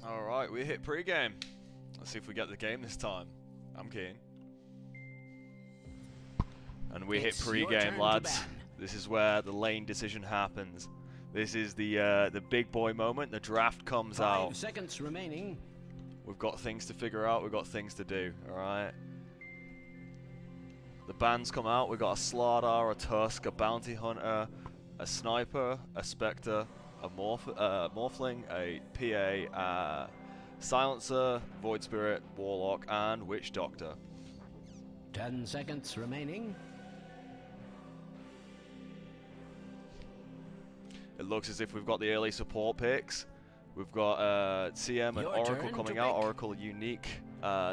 Alright, we hit pre-game. Let's see if we get the game this time. I'm keen. And we hit pre-game, lads. This is where the lane decision happens. This is the big boy moment. The draft comes out. 5 seconds remaining. We've got things to figure out. We've got things to do. Alright. The bands come out. We've got a Slardar, a Tusk, a Bounty Hunter, a Sniper, a Spectre, a Morphling, a PA, Silencer, Void Spirit, Warlock, and Witch Doctor. 10 seconds remaining. It looks as if we've got the early support picks. We've got CM and Oracle coming out. Oracle unique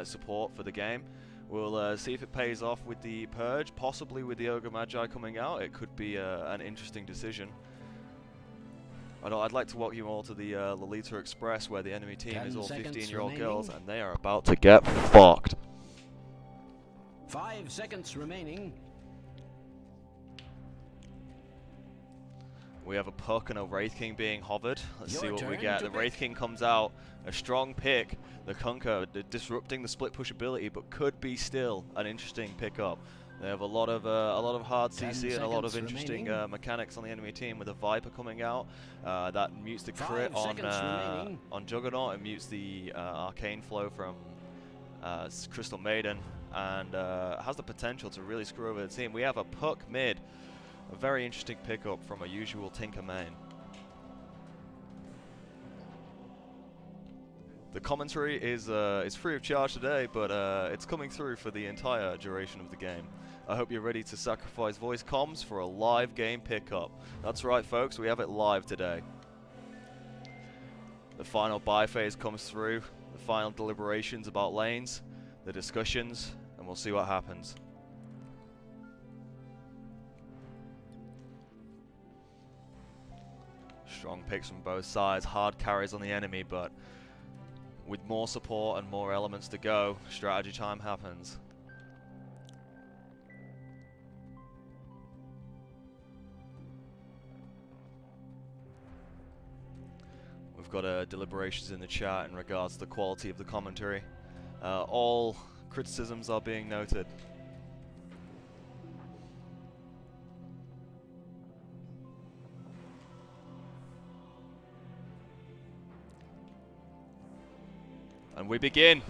support for the game. We'll see if it pays off with the Purge, possibly with the Ogre Magi coming out. It could be an interesting decision. I'd like to welcome you all to the Lolita Express, where the enemy team is all 15-year-old girls, and they are about to get fucked. 5 seconds remaining. We have a Puck and a Wraith King being hovered. Let's see what we get. The Wraith King comes out, a strong pick. The Kunkka disrupting the split push ability, but could be still an interesting pickup. They have a lot of hard CC and a lot of interesting mechanics on the enemy team, with a Viper coming out that mutes the crit on Juggernaut. It mutes the arcane flow from Crystal Maiden, and has the potential to really screw over the team. We have a Puck mid. A very interesting pickup from a usual Tinker main. The commentary is free of charge today, but it's coming through for the entire duration of the game. I hope you're ready to sacrifice voice comms for a live game pickup. That's right, folks, we have it live today. The final buy phase comes through, the final deliberations about lanes, the discussions, and we'll see what happens. Strong picks from both sides, hard carries on the enemy, but with more support and more elements to go, strategy time happens. We've got deliberations in the chat in regards to the quality of the commentary. All criticisms are being noted. And we begin.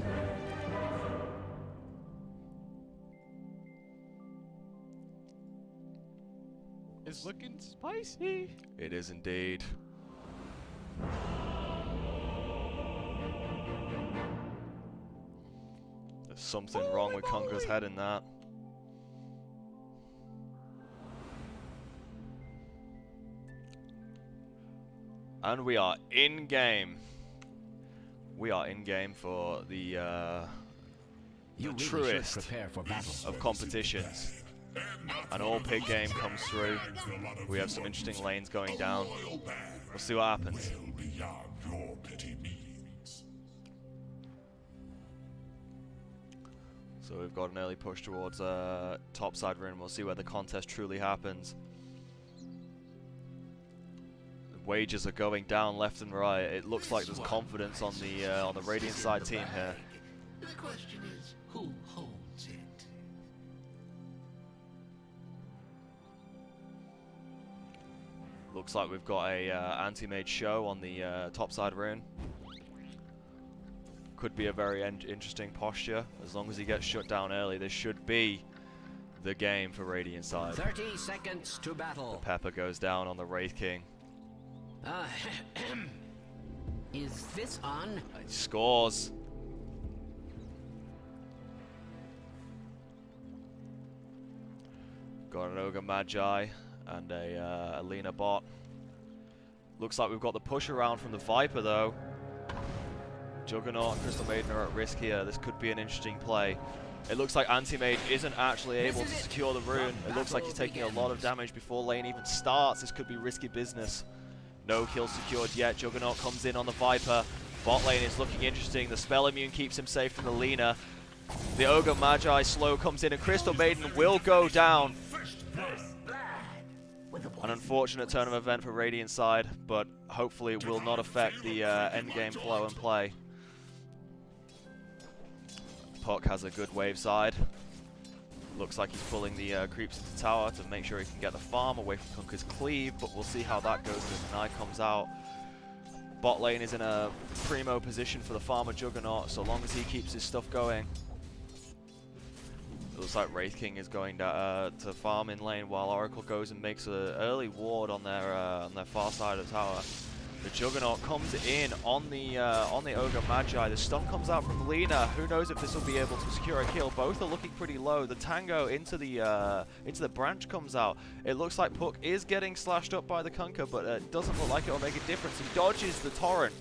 It's looking spicy. It is indeed. There's something wrong with Conker's head in that. And we are in game. We are in game for the truest of competitions. An all pig game comes through. We have some interesting lanes going down. We'll see what happens. So we've got an early push towards top side rune. We'll see where the contest truly happens. Wages are going down left and right. It looks like there's confidence on the Radiant side team here. The question is, who holds it? Looks like we've got a anti-mage show on the top side rune. Could be a very interesting posture. As long as he gets shut down early, this should be the game for Radiant side. 30 seconds to battle. The Pepper goes down on the Wraith King. Is this on? He scores. Got an Ogre Magi and a Alina bot. Looks like we've got the push around from the Viper though. Juggernaut and Crystal Maiden are at risk here. This could be an interesting play. It looks like Anti-Mage isn't actually able to secure the rune. It looks like he's taking a lot of damage before lane even starts. This could be risky business. No kill secured yet. Juggernaut comes in on the Viper. Bot lane is looking interesting. The spell immune keeps him safe from the Lina. The Ogre Magi slow comes in and Crystal Maiden will go down. An unfortunate turn of event for Radiant side, but hopefully it will not affect the endgame flow and play. Puck has a good wave side. Looks like he's pulling the creeps into tower to make sure he can get the farm away from Kunkka's cleave, but we'll see how that goes as the Knight comes out. Bot lane is in a primo position for the farmer Juggernaut, so long as he keeps his stuff going. It looks like Wraith King is going to farm in lane while Oracle goes and makes an early ward on their far side of the tower. The Juggernaut comes in on the Ogre Magi. The stun comes out from Lina. Who knows if this will be able to secure a kill? Both are looking pretty low. The Tango into the branch comes out. It looks like Puck is getting slashed up by the Kunkka, but it doesn't look like it will make a difference. He dodges the torrent.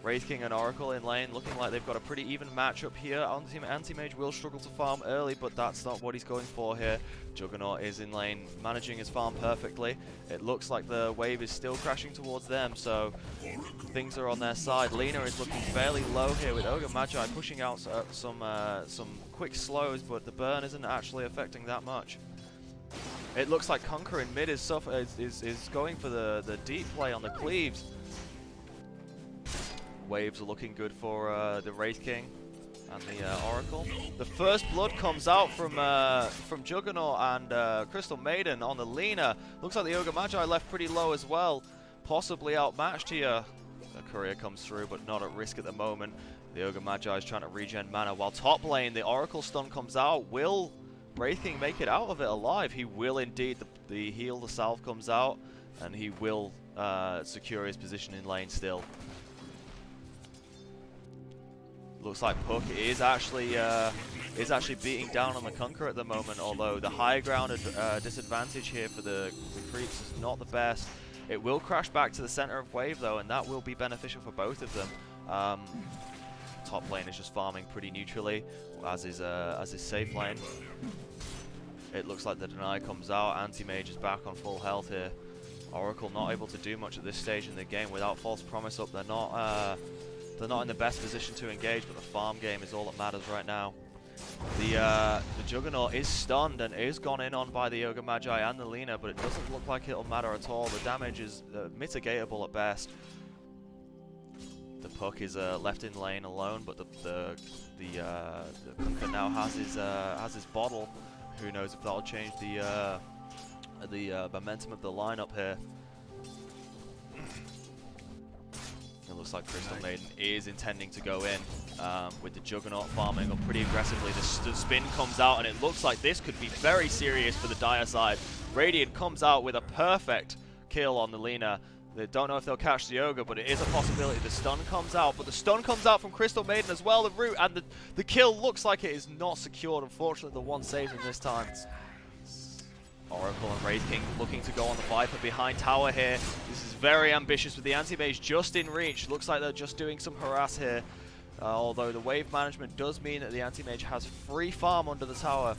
Wraith King and Oracle in lane, looking like they've got a pretty even matchup here. Anti-Mage will struggle to farm early, but that's not what he's going for here. Juggernaut is in lane, managing his farm perfectly. It looks like the wave is still crashing towards them, so things are on their side. Lina is looking fairly low here with Ogre Magi pushing out some quick slows, but the burn isn't actually affecting that much. It looks like Kunkka in mid is going for the deep play on the cleaves. Waves are looking good for the Wraith King and the Oracle. The first blood comes out from Juggernaut and Crystal Maiden on the Lina. Looks like the Ogre Magi left pretty low as well, possibly outmatched here. The courier comes through, but not at risk at the moment. The Ogre Magi is trying to regen mana, while top lane, the Oracle stun comes out. Will Wraith King make it out of it alive? He will indeed. The heal, the salve comes out, and he will secure his position in lane still. Looks like Puck is actually beating down on the Kunkka at the moment, although the high ground disadvantage here for the creeps is not the best. It will crash back to the center of wave though, and that will be beneficial for both of them. Top lane is just farming pretty neutrally, as is safe lane. It looks like the deny comes out. Anti-Mage is back on full health here. Oracle not able to do much at this stage in the game without False Promise up. They're not in the best position to engage, but the farm game is all that matters right now. The Juggernaut is stunned and is gone in on by the Ogre Magi and the Lina, but it doesn't look like it'll matter at all. The damage is mitigatable at best. The Puck is left in lane alone, but the Kunkka now has his bottle. Who knows if that'll change the momentum of the lineup here. It looks like Crystal Maiden is intending to go in with the Juggernaut farming up pretty aggressively. The spin comes out, and it looks like this could be very serious for the Dire side. Radiant comes out with a perfect kill on the Lina. They don't know if they'll catch the Ogre, but it is a possibility. The stun comes out, but the stun comes out from Crystal Maiden as well, the root, and the kill looks like it is not secured. Unfortunately, the one saves him this time. Oracle and Wraith King looking to go on the Viper behind tower here. This is very ambitious with the Anti-Mage just in reach. Looks like they're just doing some harass here. Although the wave management does mean that the Anti-Mage has free farm under the tower.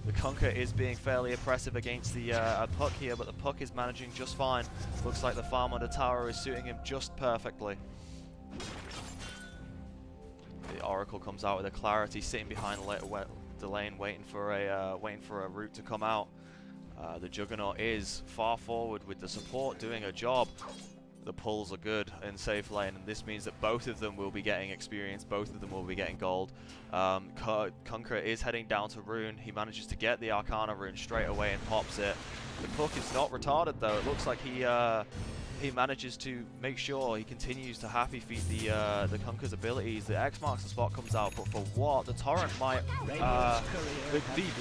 The Kunkka is being fairly oppressive against the Puck here, but the Puck is managing just fine. Looks like the farm under tower is suiting him just perfectly. The Oracle comes out with a Clarity, sitting behind the lane, waiting for a route to come out. The Juggernaut is far forward with the support doing a job. The pulls are good in safe lane, and this means that both of them will be getting experience, both of them will be getting gold. Kunkka is heading down to rune. He manages to get the Arcana rune straight away and pops it. The Puck is not retarded though. It looks like he manages to make sure he continues to happy feed the Kunkka's abilities. The X marks the spot comes out, but for what? The torrent might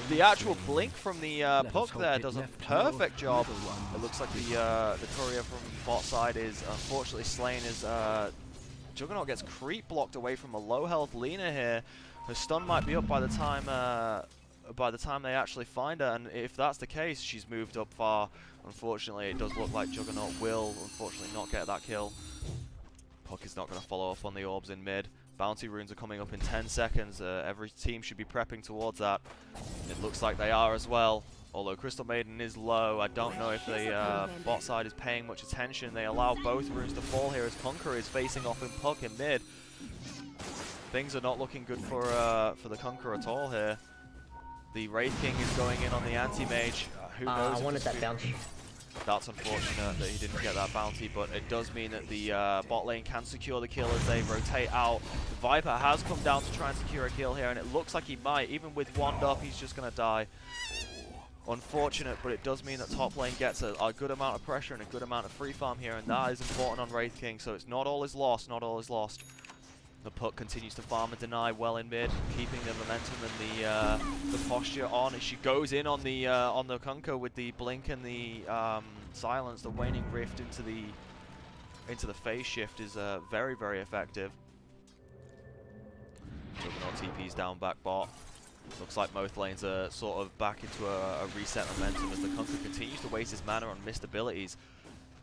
the actual blink from the Puck there does a perfect job. It looks like the courier from bot side is unfortunately slain as Juggernaut gets creep blocked away from a low health Lina here. Her stun might be up by the time they actually find her, and if that's the case, she's moved up far. Unfortunately, it does look like Juggernaut will unfortunately not get that kill. Puck is not going to follow up on the orbs in mid. Bounty runes are coming up in 10 seconds. Every team should be prepping towards that. It looks like they are as well. Although Crystal Maiden is low, I don't know if the bot side is paying much attention. They allow both runes to fall here as Kunkka is facing off in Puck in mid. Things are not looking good for the Kunkka at all here. The Wraith King is going in on the Anti-Mage. who knows? I wanted that bounty. That's unfortunate that he didn't get that bounty, but it does mean that the bot lane can secure the kill as they rotate out. The Viper has come down to try and secure a kill here, and it looks like he might. Even with wand up, he's just going to die. Unfortunate, but it does mean that top lane gets a good amount of pressure and a good amount of free farm here, and that is important on Wraith King, so it's not all is lost, not all is lost. The puck continues to farm and deny well in mid, keeping the momentum and the posture on. She goes in on the Kunkka with the blink and the silence. The waning rift into the phase shift is very, very effective. Juggernaut TP's down back bot. Looks like both lanes are sort of back into a reset momentum as the Kunkka continues to waste his mana on missed abilities.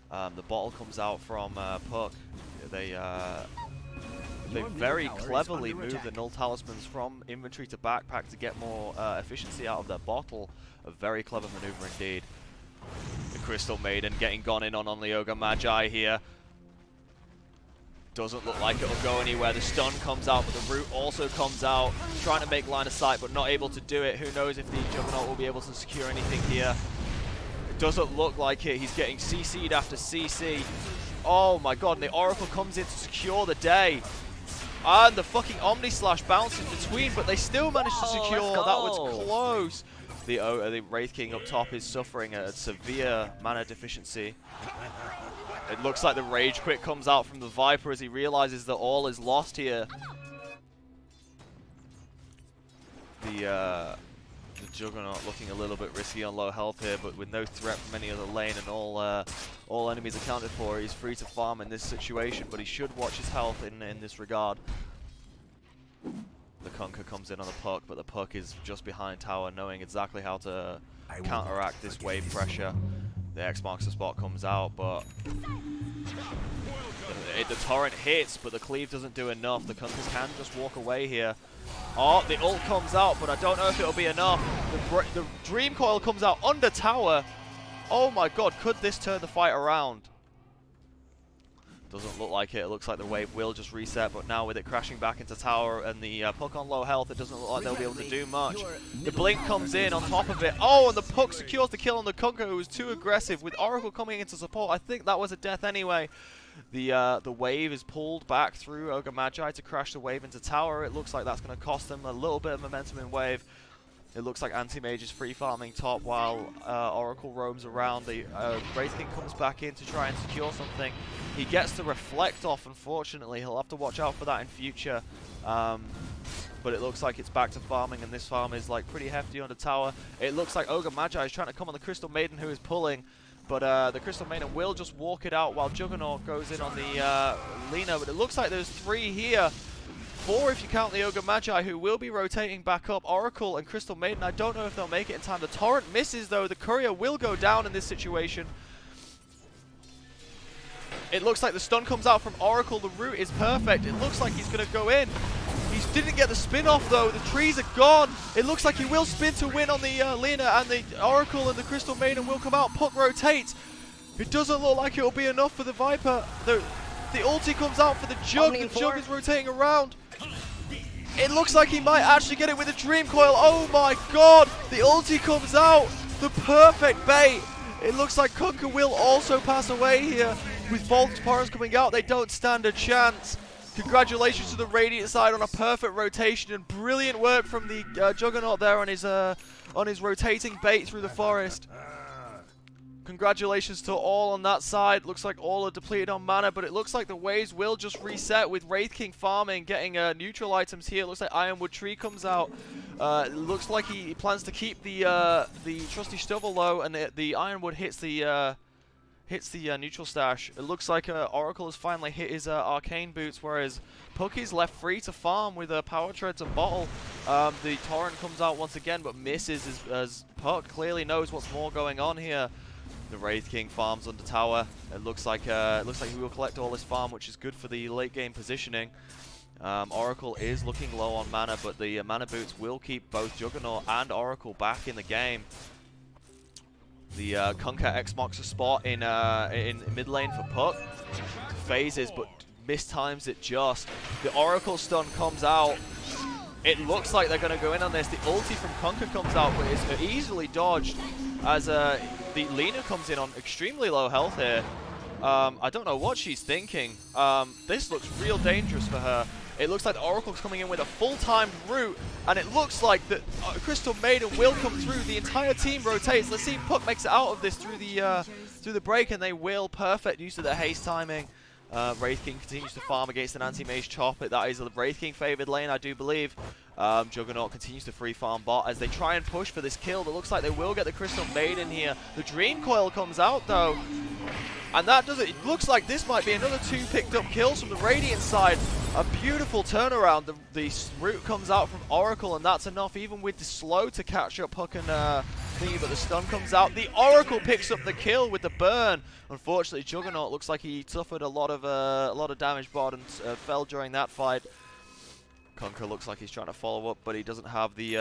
The bottle comes out from Puck. They very cleverly move the null talismans from inventory to backpack to get more efficiency out of their bottle. A very clever maneuver indeed. The Crystal Maiden getting gone in on the Ogre Magi here. Doesn't look like it'll go anywhere. The stun comes out, but the root also comes out. Trying to make line of sight, but not able to do it. Who knows if the Juggernaut will be able to secure anything here. It doesn't look like it. He's getting CC'd after CC. Oh my god, and the Oracle comes in to secure the day. And the fucking Omni Slash bounces between, but they still managed to secure. That was close. The Wraith King up top is suffering a severe mana deficiency. It looks like the Rage Quit comes out from the Viper as he realizes that all is lost here. The Juggernaut looking a little bit risky on low health here, but with no threat from any other lane and all enemies accounted for, he's free to farm in this situation, but he should watch his health in this regard. The Kunkka comes in on the Puck, but the Puck is just behind tower, knowing exactly how to counteract this wave pressure. The X marks the spot comes out, but the torrent hits, but the cleave doesn't do enough. The Kunkkas can just walk away here. Oh, the ult comes out, but I don't know if it'll be enough. The Dream Coil comes out under tower. Oh my god, could this turn the fight around? Doesn't look like it. It looks like the wave will just reset, but now with it crashing back into tower and the Puck on low health, it doesn't look like they'll be able to do much. The blink comes in on top of it. Oh, and the Puck secures the kill on the Kunkka, who was too aggressive. With Oracle coming into support, I think that was a death anyway. The wave is pulled back through Ogre Magi to crash the wave into tower. It looks like that's going to cost them a little bit of momentum in wave. It looks like Anti-Mage is free farming top while Oracle roams around. The Wraith King comes back in to try and secure something. He gets to reflect off, unfortunately. He'll have to watch out for that in future. But it looks like it's back to farming, and this farm is like pretty hefty under tower. It looks like Ogre Magi is trying to come on the Crystal Maiden, who is pulling. But the Crystal Maiden will just walk it out while Juggernaut goes in on the Lina. But it looks like there's 3 here. 4 if you count the Ogre Magi, who will be rotating back up. Oracle and Crystal Maiden, I don't know if they'll make it in time. The Torrent misses, though. The Courier will go down in this situation. It looks like the stun comes out from Oracle. The root is perfect. It looks like he's going to go in. He didn't get the spin off, though. The trees are gone. It looks like he will spin to win on the Lina, and the Oracle and the Crystal Maiden will come out. Puck rotates. It doesn't look like it will be enough for the Viper. The ulti comes out for the Jug. The Jug is rotating around. It looks like he might actually get it with a Dream Coil. Oh my god! The ulti comes out. The perfect bait. It looks like Kunkka will also pass away here. With Volt's Porous coming out, they don't stand a chance. Congratulations to the Radiant side on a perfect rotation, and brilliant work from the Juggernaut there on his rotating bait through the forest. Congratulations to all on that side. Looks like all are depleted on mana, but it looks like the waves will just reset with Wraith King farming, getting neutral items here. It looks like Ironwood Tree comes out. It looks like he plans to keep the Trusty Stubble low, and the Ironwood hits the neutral stash. It looks like Oracle has finally hit his Arcane Boots, whereas Pucky's left free to farm with Power Treads and Bottle. The Torrent comes out once again, but misses as Puck clearly knows what's more going on here. The Wraith King farms under tower. It looks like he will collect all his farm, which is good for the late game positioning. Oracle is looking low on mana, but the mana boots will keep both Juggernaut and Oracle back in the game. The Kunkka X marks a spot in mid lane for Puck. Phases, but mistimes it just. The Oracle stun comes out. It looks like they're going to go in on this. The ulti from Kunkka comes out, but it's easily dodged. as the Lina comes in on extremely low health here. I don't know what she's thinking. This looks real dangerous for her. It looks like the Oracle's coming in with a full-timed route, and it looks like the Crystal Maiden will come through. The entire team rotates. Let's see if Puck makes it out of this through the break, and they will. Perfect use of the haste timing. Wraith King continues to farm against an anti-mage chop. That is a Wraith King favored lane, I do believe. Juggernaut continues to free farm bot as they try and push for this kill. It looks like they will get the Crystal Maiden here. The Dream Coil comes out though. And that does it. It looks like this might be another 2 picked up kills from the Radiant side. A beautiful turnaround. The route comes out from Oracle, and that's enough even with the slow to catch up Puck and thingy, but the stun comes out. The Oracle picks up the kill with the burn. Unfortunately, Juggernaut looks like he suffered a lot of damage bot and fell during that fight. Kunkka looks like he's trying to follow up, but he doesn't have the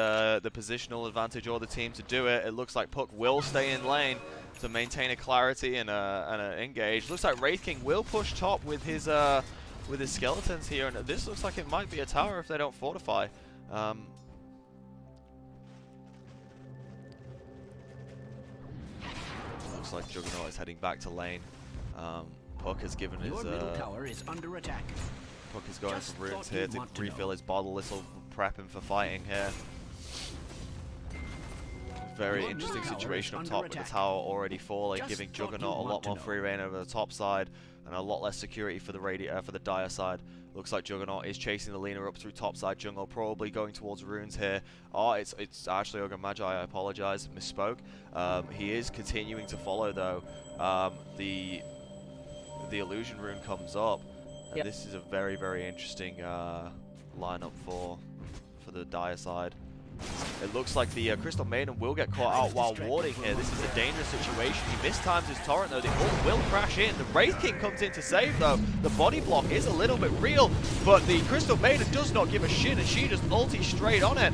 positional advantage or the team to do it. It looks like Puck will stay in lane to maintain a clarity and an engage. Looks like Wraith King will push top with his skeletons here, and this looks like it might be a tower if they don't fortify. Looks like Juggernaut is heading back to lane. Puck has given his middle tower is under attack. Puck is going for runes here to refill his bottle. This will prep him for fighting here. Very interesting situation up top with the tower already falling, giving Juggernaut a lot more free reign over the top side and a lot less security for the Dire side. Looks like Juggernaut is chasing the Lina up through top side jungle, probably going towards runes here. Oh, it's actually Ogre Magi, I apologize, misspoke. He is continuing to follow though. The illusion rune comes up. And this is a very, very interesting lineup for the Dire side. It looks like the Crystal Maiden will get caught out while warding here. This is a dangerous situation. He mistimes his torrent though. The ult will crash in. The Wraith King comes in to save though. The body block is a little bit real, but the Crystal Maiden does not give a shit and she just ulties straight on it.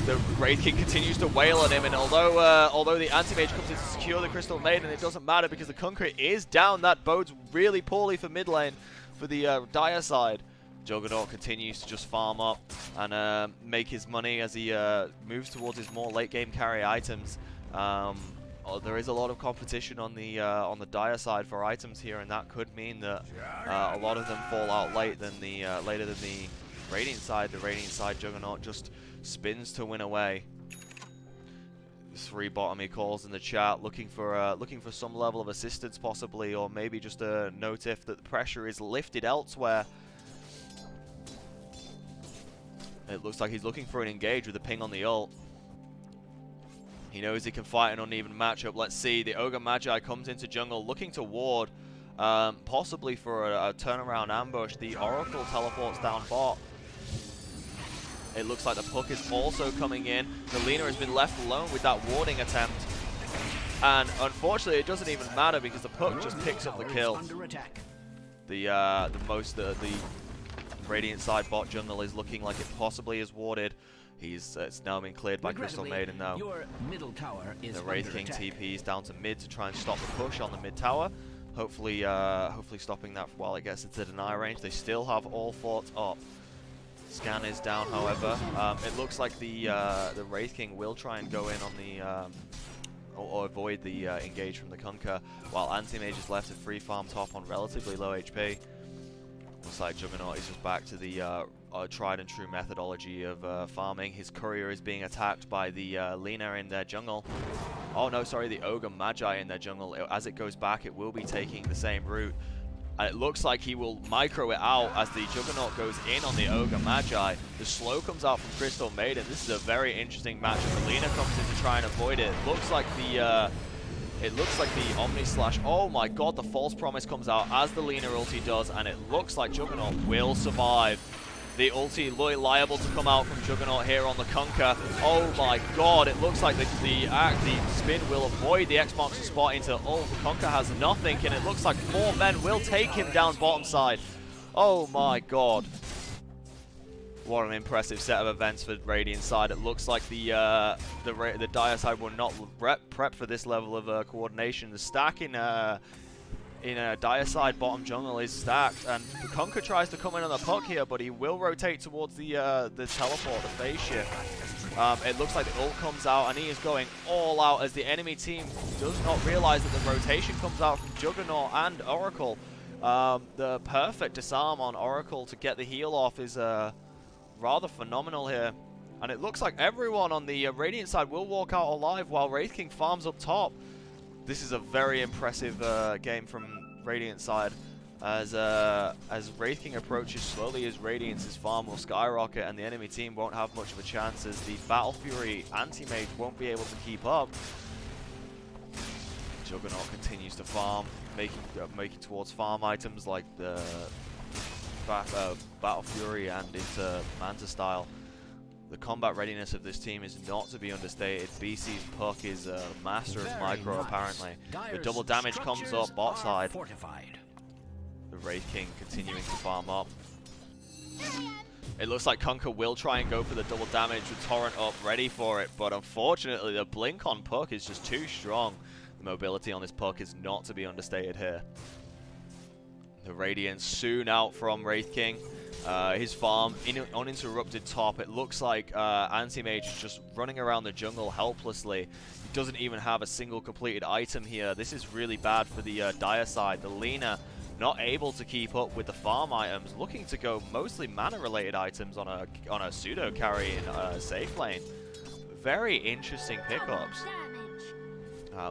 The Wraith King continues to wail on him, and although the anti-mage comes in to secure the Crystal Maiden, it doesn't matter because the Kunkka is down. That bodes really poorly for mid lane for the Dire side. Juggernaut continues to just farm up and make his money as he moves towards his more late game carry items. There is a lot of competition on the Dire side for items here, and that could mean that a lot of them fall out later than the Radiant side. The Radiant side Juggernaut just spins to win away. 3 bottom he calls in the chat, looking for some level of assistance possibly, or maybe just a notif that the pressure is lifted elsewhere. It looks like he's looking for an engage with a ping on the ult. He knows he can fight an uneven matchup. Let's see, the Ogre Magi comes into jungle looking to ward, possibly for a turnaround ambush. The Oracle teleports down bot. It looks like the Puck is also coming in. The Lina has been left alone with that warding attempt. And unfortunately, it doesn't even matter because the Puck just picks up the kill. The Radiant side bot jungle is looking like it possibly is warded. It's now been cleared by Crystal Maiden now. The Wraith King TPs down to mid to try and stop the push on the mid tower. Hopefully stopping that while it gets into deny range. They still have all forts up. Scan is down, however. It looks like the Wraith King will try and go in on the or avoid the engage from the Kunkka, while Anti-Mage is left at free farm top on relatively low HP. Looks like Juggernaut is just back to the tried and true methodology of farming. His courier is being attacked by the Lina in their jungle. Oh no, sorry, the Ogre Magi in their jungle. As it goes back, it will be taking the same route. And it looks like he will micro it out as the Juggernaut goes in on the Ogre Magi. The slow comes out from Crystal Maiden. This is a very interesting matchup. The Lina comes in to try and avoid it. It looks like the Omni Slash. Oh my god, the False Promise comes out as the Lina ulti does, and it looks like Juggernaut will survive. The ulti liable to come out from Juggernaut here on the Kunkka. Oh my god, it looks like the spin will avoid the X marks the spot into ult. The Kunkka has nothing, and it looks like 4 men will take him down bottom side. Oh my god. What an impressive set of events for Radiant side. It looks like the Dire side will not prep for this level of coordination. The stack in a Dire side bottom jungle is stacked, and the Kunkka tries to come in on the Puck here, but he will rotate towards the teleport, the phase shift. It looks like the ult comes out, and he is going all out as the enemy team does not realize that the rotation comes out from Juggernaut and Oracle. The perfect disarm on Oracle to get the heal off is rather phenomenal here. And it looks like everyone on the Radiant side will walk out alive while Wraith King farms up top. This is a very impressive game from Radiant side. As Wraith King approaches slowly, his Radiance's farm will skyrocket, and the enemy team won't have much of a chance as the Battle Fury anti-mage won't be able to keep up. Juggernaut continues to farm, making towards farm items like the Battle Fury and into Manta style. The combat readiness of this team is not to be understated. BC's Puck is a master of micro, apparently. The double damage comes up bot side. The Wraith King continuing to farm up. It looks like Kunkka will try and go for the double damage with Torrent up, ready for it, but unfortunately the blink on Puck is just too strong. The mobility on this Puck is not to be understated here. The Radiance soon out from Wraith King. His farm uninterrupted top. It looks like Anti-Mage is just running around the jungle helplessly. He doesn't even have a single completed item here. This is really bad for the Dire side. The Lina not able to keep up with the farm items, looking to go mostly mana-related items on a pseudo carry in a safe lane. Very interesting pickups.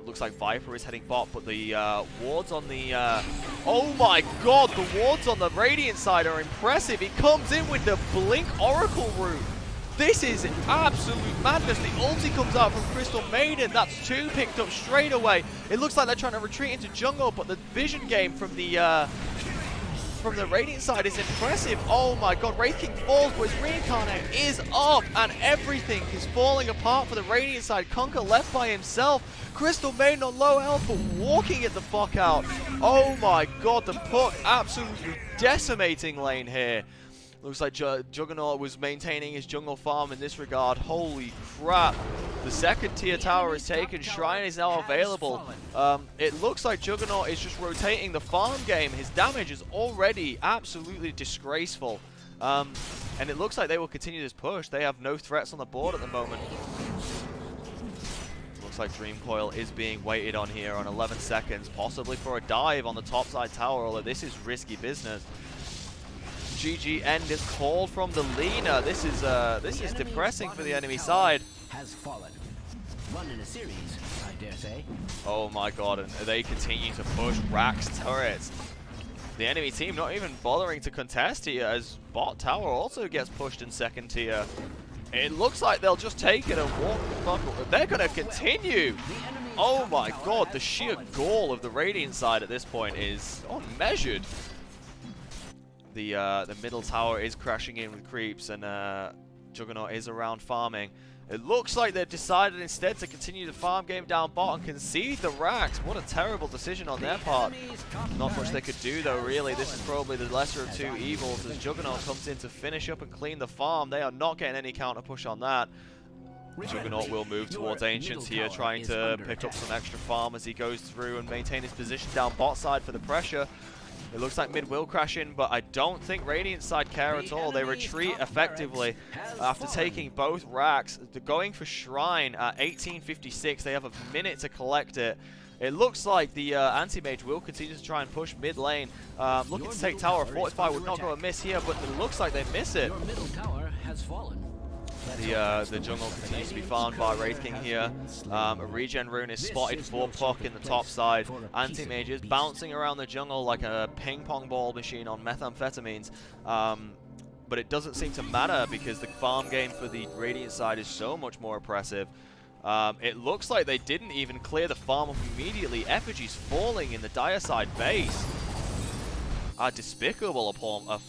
Looks like Viper is heading bot, but the wards on the... oh my god, the wards on the Radiant side are impressive. He comes in with the Blink Oracle route. This is absolute madness. The ulti comes out from Crystal Maiden. That's 2 picked up straight away. It looks like they're trying to retreat into jungle, but the vision game from the Radiant side is impressive. Oh my god, Wraith King falls, but his reincarnate is up, and everything is falling apart for the Radiant side. Kunkka left by himself. Crystal Maiden on low health, but walking it the fuck out. Oh my god, the Puck absolutely decimating lane here. Looks like Juggernaut was maintaining his jungle farm in this regard. Holy crap. The second tier tower is taken. Shrine is now available. It looks like Juggernaut is just rotating the farm game. His damage is already absolutely disgraceful. And it looks like they will continue this push. They have no threats on the board at the moment. Looks like Dream Coil is being waited on here on 11 seconds, possibly for a dive on the top side tower, although this is risky business. GG end is called from the Lina. This is depressing for the enemy side. Has fallen. One in a series, I dare say. Oh my god, and they continue to push Rax turrets. The enemy team not even bothering to contest here as bot tower also gets pushed in second tier. It looks like they'll just take it and walk the fuck away. They're gonna continue. Oh my god, the sheer gall of the Radiant side at this point is unmeasured. The middle tower is crashing in with creeps, and Juggernaut is around farming. It looks like they've decided instead to continue the farm game down bot and concede the racks. What a terrible decision on their part. Not much they could do though, really. This is probably the lesser of two evils as Juggernaut comes in to finish up and clean the farm. They are not getting any counter push on that. Juggernaut will move towards Ancients here, trying to pick up some extra farm as he goes through and maintain his position down bot side for the pressure. It looks like mid will crash in, but I don't think Radiant side care at all. They retreat effectively after taking both racks. They're going for Shrine at 1856. They have a minute to collect it. It looks like the anti-mage will continue to try and push mid lane. Looking to take tower. Fortify would not go amiss here, but it looks like they miss it. Your middle tower has fallen. The jungle continues to be farmed by Wraith King here. A regen rune is spotted for Puck in the top side. Anti-Mage is bouncing around the jungle like a ping pong ball machine on methamphetamines. But it doesn't seem to matter because the farm game for the Radiant side is so much more oppressive. It looks like they didn't even clear the farm up immediately. Effigy's falling in the Dire side base. A despicable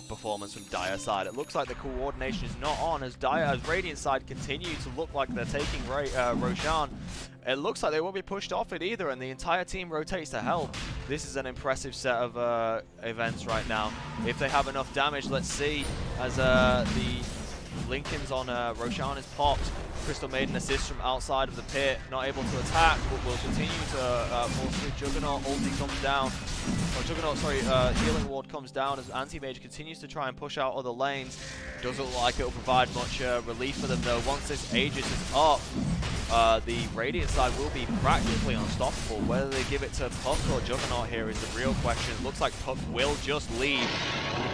performance from Dire side. It looks like the coordination is not on as Radiant side continue to look like they're taking Roshan. It looks like they won't be pushed off it either, and the entire team rotates to help. This is an impressive set of events right now. If they have enough damage, let's see, as the Lincoln's on Roshan is popped. Crystal Maiden assists from outside of the pit, not able to attack, but will continue to force through. Juggernaut ulti comes down. Or Juggernaut, sorry, healing ward comes down as Anti-Mage continues to try and push out other lanes. Doesn't look like it'll provide much relief for them though. Once this Aegis is up, the Radiant side will be practically unstoppable. Whether they give it to Puck or Juggernaut here is the real question. It looks like Puck will just leave,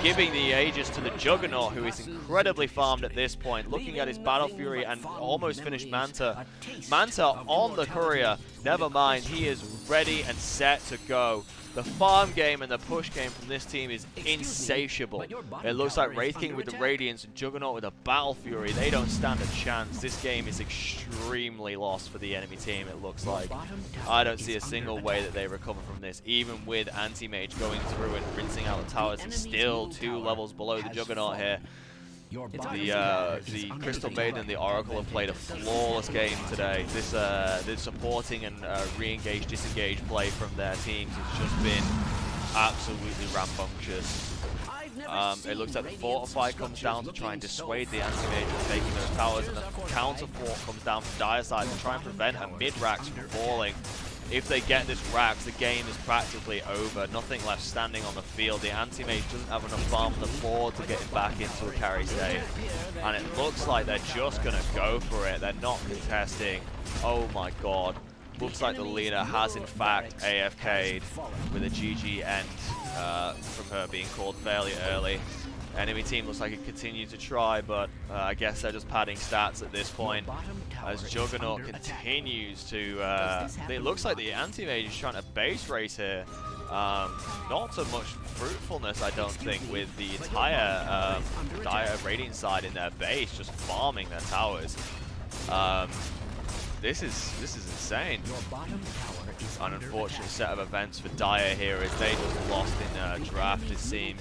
giving the Aegis to the Juggernaut, who is incredibly farmed at this point. Looking at his Battle Fury and almost finished Manta. Manta on the Courier. Never mind, he is ready and set to go. The farm game and the push game from this team is insatiable. It looks like Wraith King with the Radiance and Juggernaut with a Battle Fury. They don't stand a chance. This game is extremely lost for the enemy team, it looks like. I don't see a single way that they recover from this, even with Anti-Mage going through and rinsing out the towers. He's still 2 levels below the Juggernaut here. The Crystal Maiden and the Oracle have played a flawless game today. This supporting and re-engage, disengage play from their teams has just been absolutely rambunctious. It looks like the Fortify comes down to try and dissuade the Anti-Mage from taking those towers, and the Counter Fort comes down from Dire side to try and prevent a mid-Rax from falling. If they get this Rax, the game is practically over. Nothing left standing on the field. The Anti-Mage doesn't have enough farm on the board to get him back into a carry state. And it looks like they're just going to go for it. They're not contesting. Oh my god. Looks like the leader has in fact AFK'd with a GG end from her being called fairly early. Enemy team looks like it continued to try, but I guess they're just padding stats at this point as Juggernaut continues to... it looks like the Anti-Mage is trying to base race here. Not so much fruitfulness, I don't think, with the entire Dire Radiant side in their base, just farming their towers. This is insane. An unfortunate set of events for Dire here as they just lost in draft, it seems.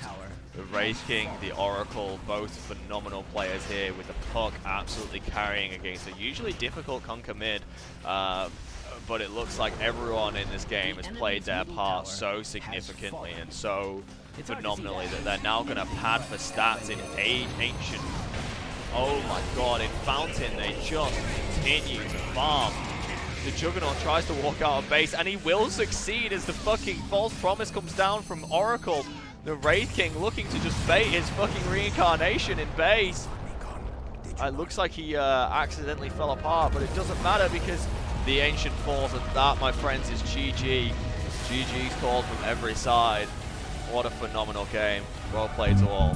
The Wraith King, the Oracle, both phenomenal players here, with the Puck absolutely carrying against a usually difficult Conquer mid. But it looks like everyone in this game has played their part so significantly and so phenomenally that they're now going to pad for stats in Ancient. Oh my god, in Fountain they just continue to farm. The Juggernaut tries to walk out of base and he will succeed as the fucking false promise comes down from Oracle. The Wraith King looking to just bait his fucking reincarnation in base. It looks like he accidentally fell apart, but it doesn't matter because the Ancient falls, and that, my friends, is GG. GG's called from every side. What a phenomenal game. Well played to all.